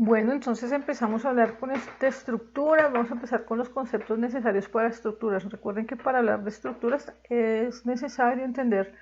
Bueno, entonces empezamos a hablar de estructuras. Vamos a empezar con los conceptos necesarios para estructuras. Recuerden que para hablar de estructuras es necesario entender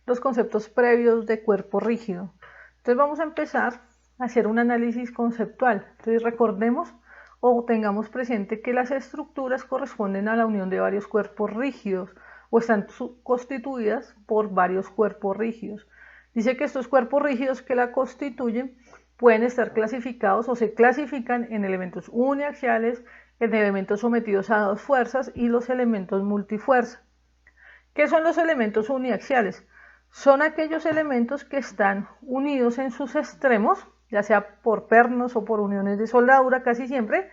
los conceptos previos de cuerpo rígido. Entonces vamos a empezar a hacer un análisis conceptual. Entonces recordemos o tengamos presente que las estructuras corresponden a la unión de varios cuerpos rígidos o están constituidas por varios cuerpos rígidos. Dice que estos cuerpos rígidos que la constituyen pueden estar clasificados o se clasifican en elementos uniaxiales, en elementos sometidos a dos fuerzas y los elementos multifuerza. ¿Qué son los elementos uniaxiales? Son aquellos elementos que están unidos en sus extremos, ya sea por pernos o por uniones de soldadura casi siempre,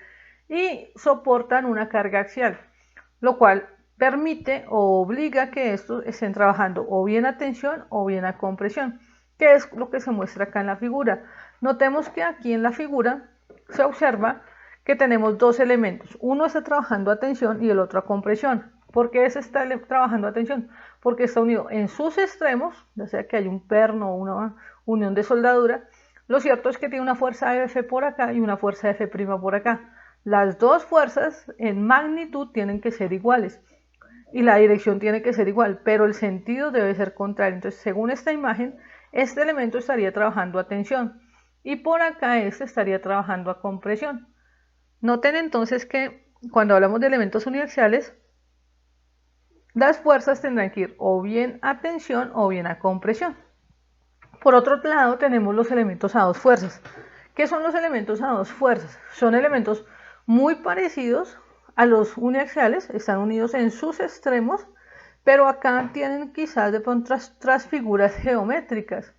y soportan una carga axial, lo cual permite o obliga que estos estén trabajando o bien a tensión o bien a compresión, que es lo que se muestra acá en la figura. Notemos que aquí en la figura se observa que tenemos dos elementos. Uno está trabajando a tensión y el otro a compresión. ¿Por qué ese está trabajando a tensión? Porque está unido en sus extremos, ya sea que hay un perno o una unión de soldadura. Lo cierto es que tiene una fuerza F por acá y una fuerza F' por acá. Las dos fuerzas en magnitud tienen que ser iguales y la dirección tiene que ser igual, pero el sentido debe ser contrario. Entonces, según esta imagen, este elemento estaría trabajando a tensión y por acá este estaría trabajando a compresión. Noten entonces que cuando hablamos de elementos uniaxiales, las fuerzas tendrán que ir o bien a tensión o bien a compresión. Por otro lado tenemos los elementos a dos fuerzas. ¿Qué son los elementos a dos fuerzas? Son elementos muy parecidos a los uniaxiales, están unidos en sus extremos, pero acá tienen quizás de pronto otras figuras geométricas.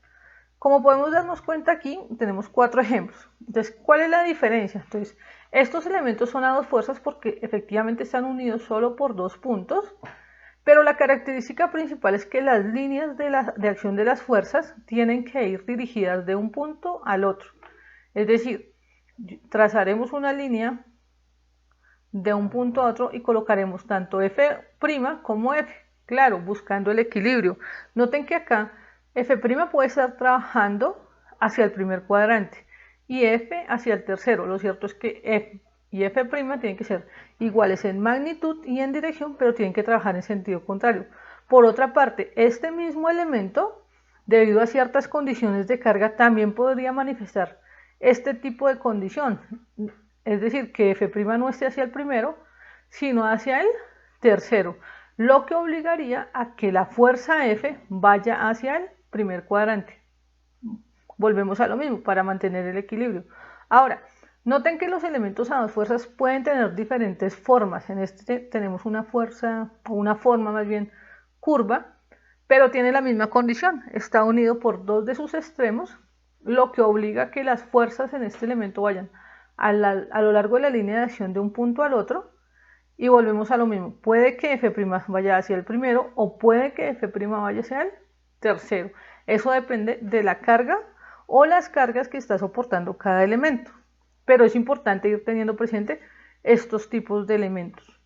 Como podemos darnos cuenta aquí, tenemos cuatro ejemplos. Entonces, ¿cuál es la diferencia? Entonces, estos elementos son a dos fuerzas porque efectivamente están unidos solo por dos puntos, pero la característica principal es que las líneas de acción de las fuerzas tienen que ir dirigidas de un punto al otro. Es decir, trazaremos una línea de un punto a otro y colocaremos tanto F' como F, claro, buscando el equilibrio. Noten que acá F' puede estar trabajando hacia el primer cuadrante y F hacia el tercero. Lo cierto es que F y F' tienen que ser iguales en magnitud y en dirección, pero tienen que trabajar en sentido contrario. Por otra parte, este mismo elemento, debido a ciertas condiciones de carga, también podría manifestar este tipo de condición. Es decir, que F' no esté hacia el primero, sino hacia el tercero, lo que obligaría a que la fuerza F vaya hacia el primer cuadrante. Volvemos a lo mismo, para mantener el equilibrio. Ahora, noten que los elementos a dos fuerzas pueden tener diferentes formas. En este tenemos una fuerza, o una forma más bien curva, pero tiene la misma condición. Está unido por dos de sus extremos, lo que obliga a que las fuerzas en este elemento vayan a lo largo de la línea de acción de un punto al otro, y volvemos a lo mismo. Puede que F' vaya hacia el primero o puede que F' vaya hacia el tercero. Eso depende de la carga o las cargas que está soportando cada elemento. Pero es importante ir teniendo presente estos tipos de elementos.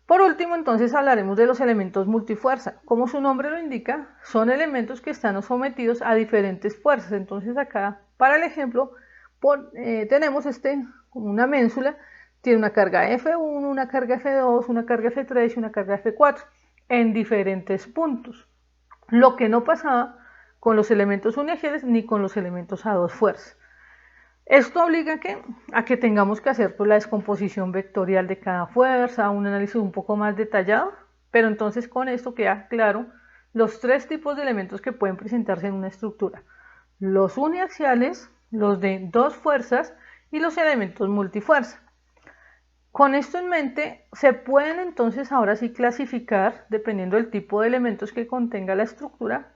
Por último, entonces hablaremos de los elementos multifuerza. Como su nombre lo indica, son elementos que están sometidos a diferentes fuerzas. Entonces acá, para el ejemplo, tenemos una ménsula, tiene una carga F1, una carga F2, una carga F3 y una carga F4 en diferentes puntos. Lo que no pasaba con los elementos uniaxiales ni con los elementos a dos fuerzas. Esto obliga a que tengamos que hacer la descomposición vectorial de cada fuerza, un análisis un poco más detallado, pero entonces con esto queda claro los tres tipos de elementos que pueden presentarse en una estructura: los uniaxiales, los de dos fuerzas y los elementos multifuerza. Con esto en mente, se pueden entonces ahora sí clasificar, dependiendo del tipo de elementos que contenga la estructura,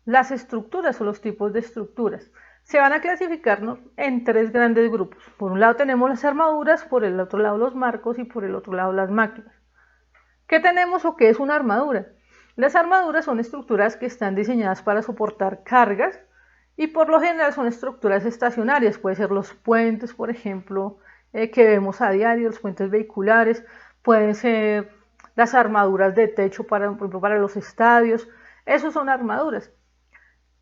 las estructuras o los tipos de estructuras. Se van a clasificar en tres grandes grupos. Por un lado tenemos las armaduras, por el otro lado los marcos y por el otro lado las máquinas. ¿Qué tenemos o qué es una armadura? Las armaduras son estructuras que están diseñadas para soportar cargas y por lo general son estructuras estacionarias. Pueden ser los puentes, por ejemplo, que vemos a diario, los puentes vehiculares, pueden ser las armaduras de techo por ejemplo, para los estadios. Esos son armaduras.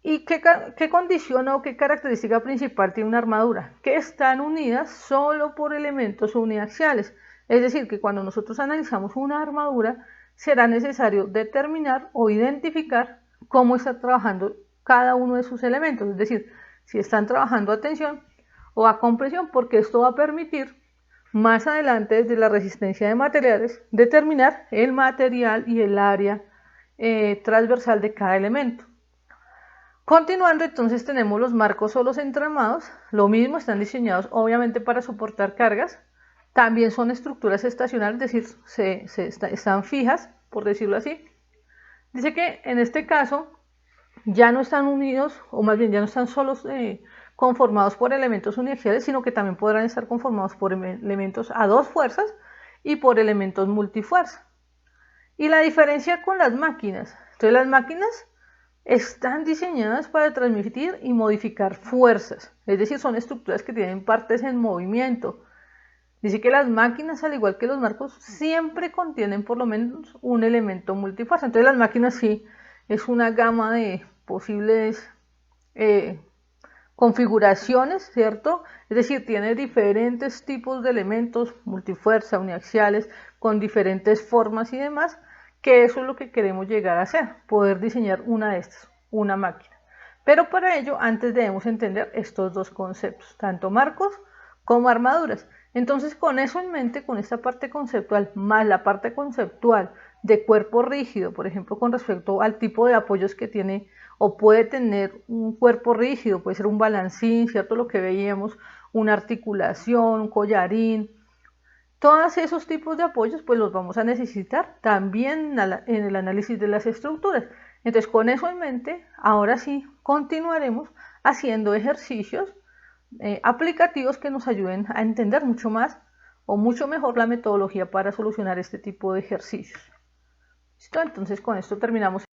¿Y qué condición o qué característica principal tiene una armadura? Que están unidas solo por elementos uniaxiales. Es decir, que cuando nosotros analizamos una armadura, será necesario determinar o identificar cómo está trabajando cada uno de sus elementos. Es decir, si están trabajando a tensión o a compresión, porque esto va a permitir más adelante, desde la resistencia de materiales, determinar el material y el área transversal de cada elemento. Continuando, entonces tenemos los marcos o los entramados. Lo mismo, están diseñados obviamente para soportar cargas. También son estructuras estacionarias, es decir, están fijas, por decirlo así. Dice que en este caso ya no están unidos, o más bien ya no están solos conformados por elementos uniaxiales, sino que también podrán estar conformados por elementos a dos fuerzas y por elementos multifuerza. Y la diferencia con las máquinas. Entonces las máquinas están diseñadas para transmitir y modificar fuerzas, es decir, son estructuras que tienen partes en movimiento. Dice que las máquinas, al igual que los marcos, siempre contienen por lo menos un elemento multifuerza. Entonces las máquinas sí es una gama de posibles configuraciones, ¿cierto? Es decir, tiene diferentes tipos de elementos multifuerza, uniaxiales, con diferentes formas y demás, que eso es lo que queremos llegar a hacer, poder diseñar una de estas, una máquina. Pero para ello, antes debemos entender estos dos conceptos, tanto marcos como armaduras. Entonces, con eso en mente, con esta parte conceptual, más la parte conceptual de cuerpo rígido, por ejemplo, con respecto al tipo de apoyos que tiene o puede tener un cuerpo rígido, puede ser un balancín, ¿cierto? Lo que veíamos, una articulación, un collarín, todos esos tipos de apoyos pues los vamos a necesitar también en el análisis de las estructuras. Entonces con eso en mente, ahora sí continuaremos haciendo ejercicios aplicativos que nos ayuden a entender mucho más o mucho mejor la metodología para solucionar este tipo de ejercicios. ¿Listo? Entonces con esto terminamos.